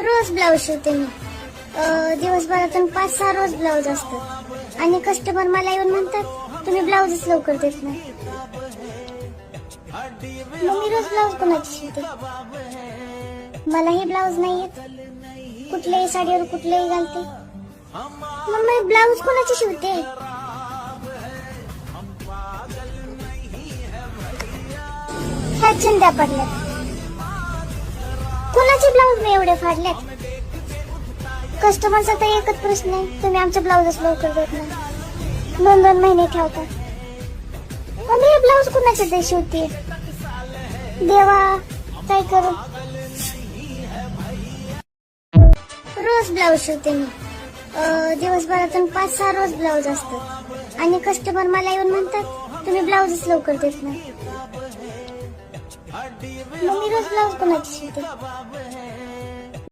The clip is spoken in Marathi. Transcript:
रोज ब्लाऊज शिवते मी. दिवसभरातून 5-6 रोज ब्लाऊज असतात आणि कस्टमर मला येऊन म्हणतात तुम्ही ब्लाऊजच लवकर देत नाही. मग मी रोज ब्लाऊज कोणाची शिवते? मलाही ब्लाऊज नाही येत, कुठल्याही साडीवर कुठलेही घालते. मग मी ब्लाऊज कोणाची शिवते? ह्या छंद्या पडल्यात. कुणाचे ब्लाऊज मी एवढे फाडल्यात? कस्टमरचा तर एकच प्रश्न आहे, तुम्ही आमचे ब्लाऊजच लवकर देत नाही, 2-2 महिने ठेवता. मग मी ब्लाऊज कुणाचे ते शिवते? देवा, काय करू? रोज ब्लाऊज शिवते मी. दिवसभरातून 5-6 रोज ब्लाऊज असतात आणि कस्टमर मला येऊन म्हणतात तुम्ही ब्लाऊजच लवकर देत नाही. मग मी रोज ब्लाऊज कोणाची शिवते?